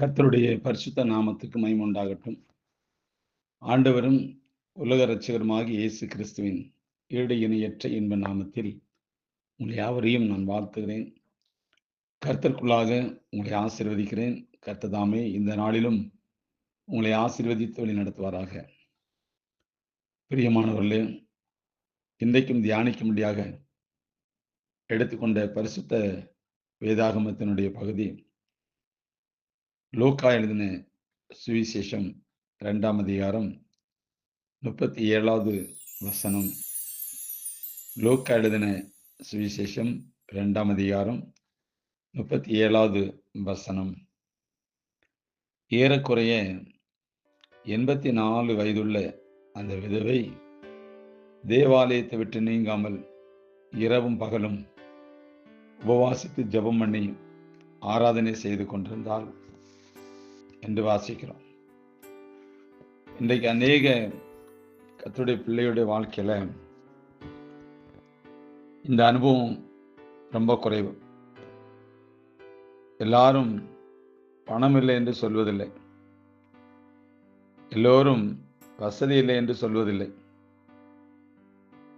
கர்த்தருடைய பரிசுத்த நாமத்துக்கு மகிமை உண்டாகட்டும். ஆண்டவரும் உலக இரட்சகருமாகிய இயேசு கிறிஸ்துவின் ஈடு இணையற்ற இன்ப நாமத்தில் உங்களை யாவரையும் நான் வாழ்த்துகிறேன். கர்த்தருக்குள்ளாக உங்களை ஆசீர்வதிக்கிறேன். கர்த்தர் தாமே இந்த நாளிலும் உங்களை ஆசீர்வதித்து வழி நடத்துவாராக. பிரியமானவர்களே, இன்றைக்கும் தியானிக்கும்படியாக எடுத்துக்கொண்ட பரிசுத்த வேதாகமத்தினுடைய பகுதி லூக்கா எழுதின சுவிசேஷம் 2ஆம் அதிகாரம் 37வது வசனம். லூக்கா எழுதின சுவிசேஷம் 2ஆம் அதிகாரம் 37வது வசனம். ஏறக்குறைய 84 வயதுள்ள அந்த விதவை தேவாலயத்தை விட்டு நீங்காமல் இரவும் பகலும் உபவாசித்து ஜெபம் பண்ணி ஆராதனை செய்து கொண்டிருந்தாள் என்று வாசிக்கிறோம். இன்றைக்கு அநேக கர்த்தருடைய பிள்ளையுடைய வாழ்க்கையில இந்த அனுபவம் ரொம்ப குறைவு. எல்லாரும் பணம் இல்லை என்று சொல்வதில்லை, எல்லோரும் வசதி இல்லை என்று சொல்வதில்லை.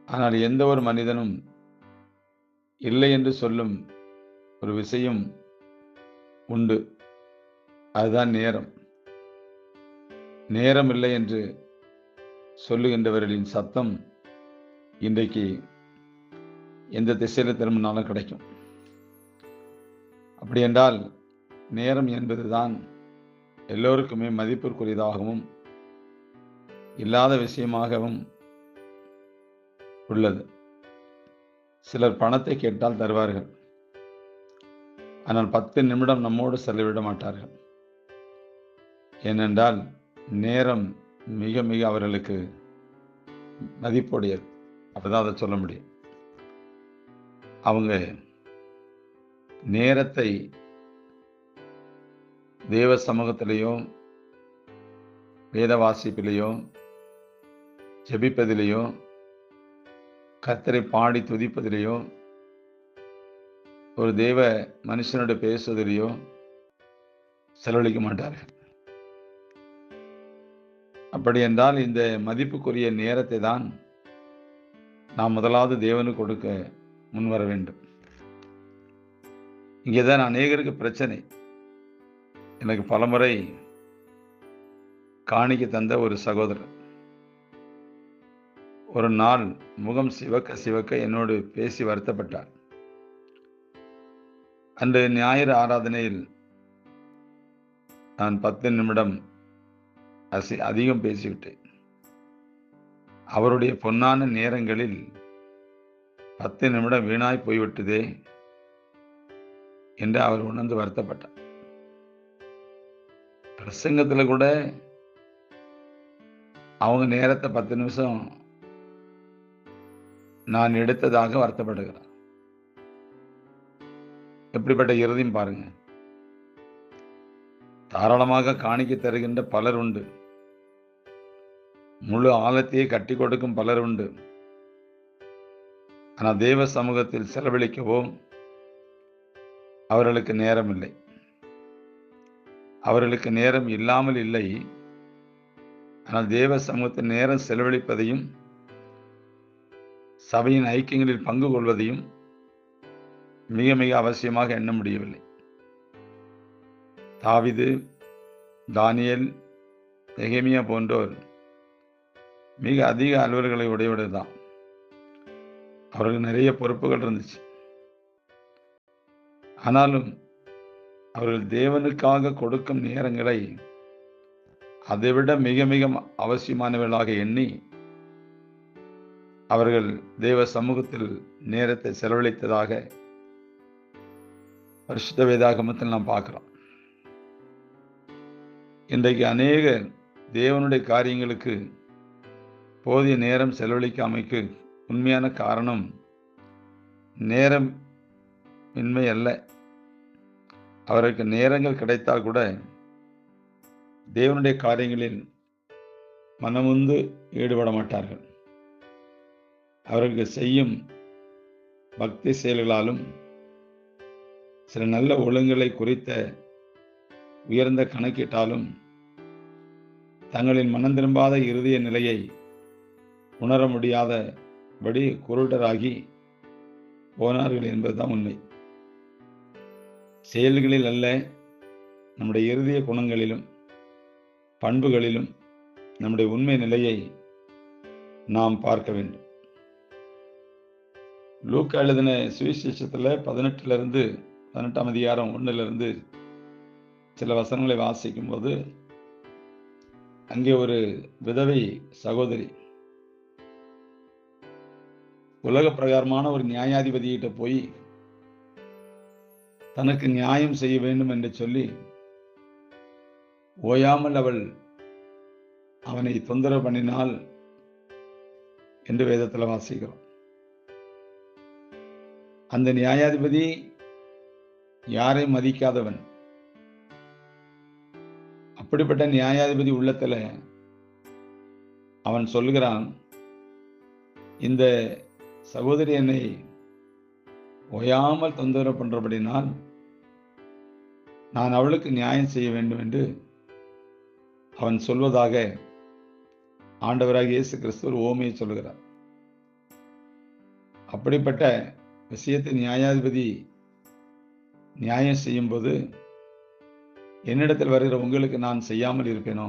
ஆனால் எந்த ஒரு மனிதனும் இல்லை என்று சொல்லும் ஒரு விஷயம் உண்டு. அதுதான் நேரம். நேரம் இல்லை என்று சொல்லுகின்றவர்களின் சத்தம் இன்றைக்கு எந்த திசையில் திரும்பினாலும் கிடைக்கும். அப்படி என்றால் நேரம் என்பதுதான் எல்லோருக்குமே மதிப்பிற்குரியதாகவும் இல்லாத விஷயமாகவும் உள்ளது. சிலர் பணத்தை கேட்டால் தருவார்கள், ஆனால் 10 நிமிடம் நம்மோடு செலவிட மாட்டார்கள். ஏனென்றால் நேரம் மிக மிக அவர்களுக்கு மதிப்புடையது. அப்படிதான் அதை சொல்ல முடியும். அவங்க நேரத்தை தேவ சமூகத்திலேயோ வேத வாசிப்பிலேயோ ஜெபிப்பதிலேயோ கர்த்தரை பாடி துதிப்பதிலேயோ ஒரு தேவ மனுஷனோடு பேசுவதிலேயோ செலவழிக்க மாட்டார்கள். அப்படி என்றால் இந்த மதிப்புக்குரிய நேரத்தை தான் நாம் முதலாவது தேவனுக்கு கொடுக்க முன்வர வேண்டும். இங்கேதான் அநேகருக்கு பிரச்சனை. எனக்கு பலமுறை காணிக்க தந்த ஒரு சகோதரர் ஒரு நாள் முகம் சிவக்க சிவக்க என்னோடு பேசி வருத்தப்பட்டார். அன்று ஞாயிறு ஆராதனையில் நான் 10 நிமிடம் அதிகம் பேசிவிட்டேன். அவருடைய பொன்னான நேரங்களில் 10 நிமிடம் வீணாய் போய்விட்டதே என்று அவர் உணர்ந்து வருத்தப்பட்டார். பிரசங்கத்தில் கூட அவங்க நேரத்தை 10 நிமிஷம் நான் எடுத்ததாக வருத்தப்படுகிறார். எப்படிப்பட்ட இறுதியும் பாருங்க. தாராளமாக காணிக்க தருகின்ற பலர் உண்டு, முழு ஆழத்தையே கட்டி கொடுக்கும் பலர் உண்டு. ஆனால் தேவ சமூகத்தில் செலவழிக்கவோ அவர்களுக்கு நேரம் இல்லை. அவர்களுக்கு நேரம் இல்லாமல் இல்லை, ஆனால் தேவ சமூகத்தில் நேரம் செலவழிப்பதையும் சபையின் ஐக்கியங்களில் பங்கு கொள்வதையும் மிக மிக அவசியமாக எண்ண முடியவில்லை. தாவீது, தானியேல், நெகேமியா போன்றோர் மிக அதிக அலுவல்களை உடையவர்கள் தான். அவர்களுக்கு நிறைய பொறுப்புகள் இருந்துச்சு. ஆனாலும் அவர்கள் தேவனுக்காக கொடுக்கும் நேரங்களை அதைவிட மிக மிக அவசியமானவர்களாக எண்ணி அவர்கள் தேவ சமூகத்தில் நேரத்தை செலவழித்ததாக பரிசுத்த வேதாகமத்தில் நாம் பார்க்கிறோம். இன்றைக்கு அநேக தேவனுடைய காரியங்களுக்கு போதிய நேரம் செலவழிக்காமைக்கு உண்மையான காரணம் நேரம் இன்மை அல்ல. அவருக்கு நேரங்கள் கிடைத்தால் கூட தேவனுடைய காரியங்களில் மனமுந்து ஈடுபட மாட்டார்கள். அவர்களுக்கு செய்யும் பக்தி செயல்களாலும் சில நல்ல ஒழுங்குகளை குறித்த உயர்ந்த கணக்கிட்டாலும் தங்களின் மனம் திரும்பாத இருதய நிலையை உணர முடியாதபடி குருடராகி போனார்கள் என்பதுதான் உண்மை. செயல்களில் அல்ல, நம்முடைய இருதய குணங்களிலும் பண்புகளிலும் நம்முடைய உண்மை நிலையை நாம் பார்க்க வேண்டும். லூக்கா எழுதின சுவிசேஷத்தில் 18ஆம் அதிகாரம் 1 சில வசனங்களை வாசிக்கும் போது அங்கே ஒரு விதவை சகோதரி உலக பிரகாரமான ஒரு நியாயாதிபதியிட்ட போய் தனக்கு நியாயம் செய்ய வேண்டும் என்று சொல்லி ஓயாமல் அவள் அவனை தொந்தரவு பண்ணினாள் என்று வேதத்தில் வாசிக்கிறோம். அந்த நியாயாதிபதி யாரையும் மதிக்காதவன். அப்படிப்பட்ட நியாயாதிபதி உள்ளத்துல அவன் சொல்லுகிறான், இந்த சகோதரி என்னை ஓயாமல் தொந்தரவு பண்றபடினால் நான் அவளுக்கு நியாயம் செய்ய வேண்டும் என்று அவன் சொல்வதாக ஆண்டவராக இயேசு கிறிஸ்து ஒரு ஓமையை சொல்லுகிறார். அப்படிப்பட்ட விஷயத்தை நியாயாதிபதி நியாயம் செய்யும் போது என்னிடத்தில் வருகிற உங்களுக்கு நான் செய்யாமல் இருப்பேனோ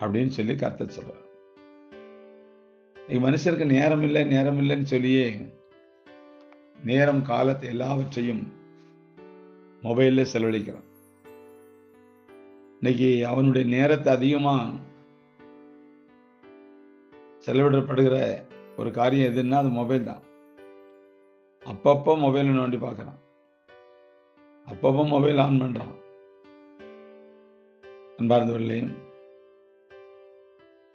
அப்படின்னு சொல்லி கர்த்தர் சொல்றார். மனுஷருக்கு நேரம் இல்லைன்னு சொல்லியே நேரம் காலத்தை எல்லாவற்றையும் மொபைல்ல செலவழிக்கிறான். இன்னைக்கு அவனுடைய நேரத்தை அதிகமா செலவிடப்படுகிற ஒரு காரியம் எதுன்னா அது மொபைல் தான். அப்பப்போ மொபைலை நோண்டி பார்க்கறான், அப்பப்போ மொபைல் ஆன் பண்றான். அன்பார்ந்தவர்களே,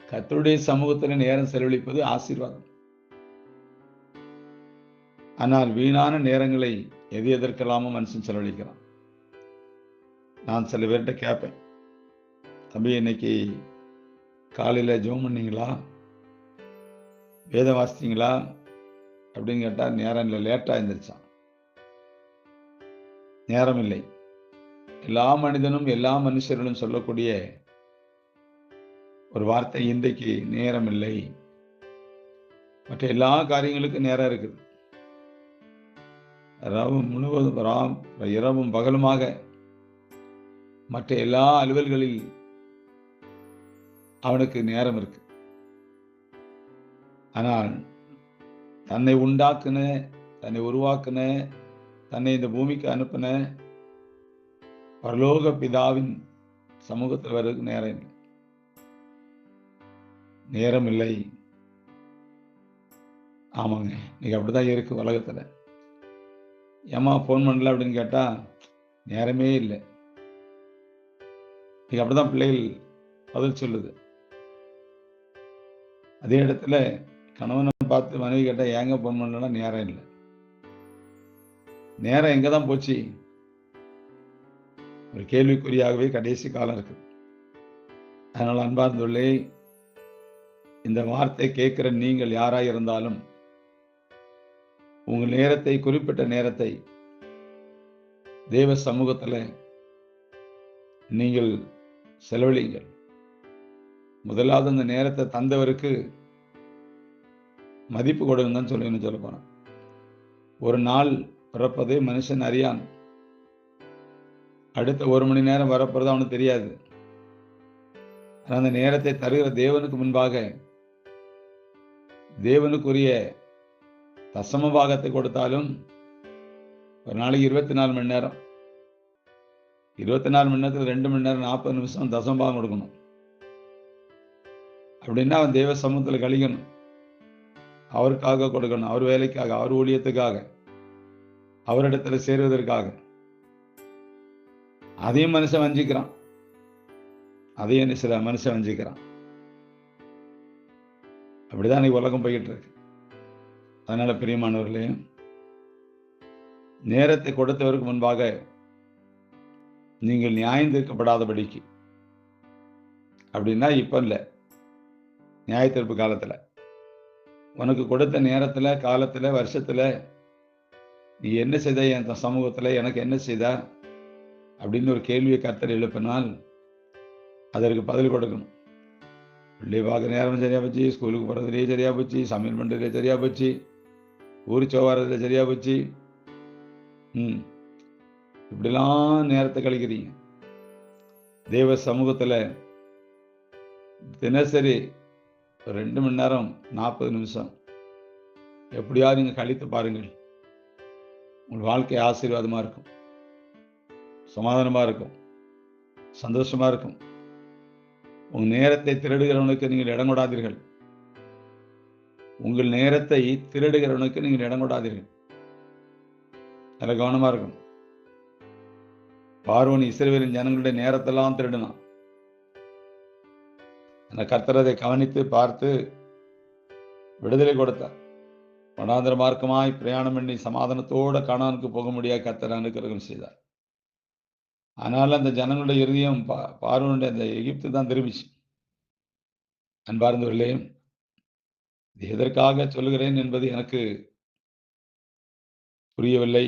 கர்த்தருடைய சமூகத்தில் நேரம் செலவழிப்பது ஆசீர்வாதம். ஆனால் வீணான நேரங்களை எதற்கெல்லாமோ மனுஷன் செலவழிக்கிறான். நான் சில பேர்கிட்ட கேட்பேன், தம்பி இன்னைக்கு காலையில் ஜெபம் பண்ணீங்களா, வேதம் வாசித்தீங்களா அப்படின்னு கேட்டால் நேரம் இல்லை, லேட்டாக எழுந்திரிச்சான். நேரம் இல்லை. எல்லா மனிதனும் எல்லா மனுஷர்களும் சொல்லக்கூடிய ஒரு வார்த்தை இன்றைக்கு நேரம் இல்லை. மற்ற எல்லா காரியங்களுக்கும் நேரம் இருக்குது. இரவும் பகலுமாக மற்ற எல்லா அலுவல்களில் அவனுக்கு நேரம் இருக்கு. ஆனால் தன்னை உண்டாக்குன, தன்னை உருவாக்குன, தன்னை இந்த பூமிக்கு அனுப்பின பரலோக பிதாவின் சமூகத்தில் வருவதற்கு நேரம் இல்லை. நேரம் இல்லை. ஆமாங்க, இன்னைக்கு அப்படிதான் இருக்கு உலகத்துல. ஏமா போன் பண்ணல அப்படின்னு கேட்டா நேரமே இல்லை. இன்னைக்கு அப்படிதான் பிள்ளைகள் பதில் சொல்லுது. அதே இடத்துல கணவனை பார்த்து மனைவி கேட்டா ஏங்க போன் பண்ணலன்னா நேரம் இல்லை. நேரம் எங்கதான் போச்சு? ஒரு கேள்விக்குறியாகவே கடைசி காலம் இருக்கு. அதனால் அன்பார்ந்தவர்களே, இந்த வார்த்தை கேட்கிற நீங்கள் யாராய் இருந்தாலும் உங்கள் நேரத்தை, குறிப்பிட்ட நேரத்தை தேவ சமூகத்தில் நீங்கள் செலவழிங்கள். முதலாவது அந்த நேரத்தை தந்தவருக்கு மதிப்பு கொடுங்க தான் சொல்ல போறேன். ஒரு நாள் பிறப்பதே மனுஷன் அறியான். அடுத்த 1 மணி நேரம் வரப்போறது அவனுக்கு தெரியாது. அந்த நேரத்தை தருகிற தேவனுக்கு முன்பாக தேவனுக்குரிய தசம பாகத்தை கொடுத்தாலும் ஒரு நாளைக்கு 24 மணி நேரம், 24 மணி நேரத்தில் 2 மணி நேரம் 40 நிமிஷம் தசம பாகம் கொடுக்கணும். அப்படின்னா அவன் தேவ சமூகத்தில் கழிக்கணும். அவருக்காக கொடுக்கணும், அவர் வேலைக்காக, அவர் ஊழியத்துக்காக, அவரிடத்துல சேருவதற்காக. அதையும் மனுஷன் வஞ்சிக்கிறான். அதையும் சில மனுஷன் வஞ்சிக்கிறான். அப்படிதான் இன்னைக்கு உலகம் போய்கிட்டு இருக்கு. அதனால பிரியமானவர்களே, நேரத்தை கொடுத்தவருக்கு முன்பாக நீங்கள் நியாயம் தீர்க்கப்படாதபடிக்கு, அப்படின்னா இப்ப இல்லை, நியாய தீர்ப்பு காலத்துல உனக்கு கொடுத்த நேரத்துல, காலத்துல, வருஷத்துல நீ என்ன செய்த, என் சமூகத்துல எனக்கு என்ன செய்த, அப்படின்னு ஒரு கேள்வியை கர்த்தர் எழுப்பினால் அதற்கு பதில் கொடுக்கணும். பிள்ளை பார்க்குற நேரம் சரியா போச்சு, ஸ்கூலுக்கு போகிறதுலேயே சரியா போச்சு, சமையல் பண்ணுறதுலே சரியா போச்சு, ஊர் சோவாரத்தில் சரியா போச்சு. இப்படிலாம் நேரத்தை கழிக்கிறீங்க. தேவ சமூகத்தில் தினசரி ஒரு 2 மணி நேரம் 40 நிமிஷம் எப்படியாவது நீங்கள் கழித்து பாருங்கள். உங்கள் வாழ்க்கை ஆசீர்வாதமாக இருக்கும், சமாதானமாக இருக்கும், சந்தோஷமாக இருக்கும். உங்கள் நேரத்தை திருடுகிறவனுக்கு நீங்கள் இடம் கொடாதீர்கள். உங்கள் நேரத்தை திருடுகிறவனுக்கு நீங்கள் இடம் கொடாதீர்கள். அதில் கவனமாக இருக்கும். பார்வோன் இஸ்ரவேலின் ஜனங்களுடைய நேரத்தெல்லாம் திருடினான். அந்த கர்த்தர் அதை கவனித்து பார்த்து விடுதலை கொடுத்தார். வனாந்திர மார்க்கமாய் பிரயாணம் பண்ணி சமாதானத்தோட கானானுக்கு போக முடியாது கர்த்தர் அனுக்கிரகம் செய்தார். ஆனால் அந்த ஜனங்களுடைய இறுதியம் பார்வோனுடைய அந்த எகிப்து தான் திரும்பிச்சு. அன்பார்ந்தவர்களே, இது எதற்காக சொல்லுகிறேன் என்பது எனக்கு புரியவில்லை.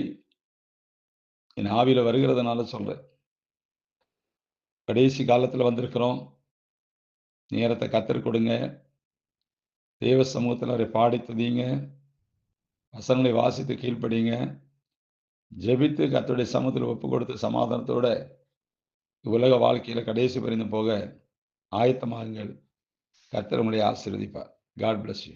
என் ஆவியில வருகிறதுனால சொல்றேன். கடைசி காலத்தில் வந்திருக்கிறோம். நேரத்தை கர்த்தர் கொடுங்க. தேவ சமூகத்தில் அவரை பாடி துதிங்க. வசனங்களை வாசித்து கீழ்ப்படிங்க. ஜெபித்து கர்த்தருடைய சமூகத்தில் ஒப்பு கொடுத்து சமாதானத்தோட உலக வாழ்க்கையில கடைசி பரிந்து போக ஆயத்தமாகுங்கள். கர்த்தர் உங்களை ஆசீர்வதிப்பார். God bless you.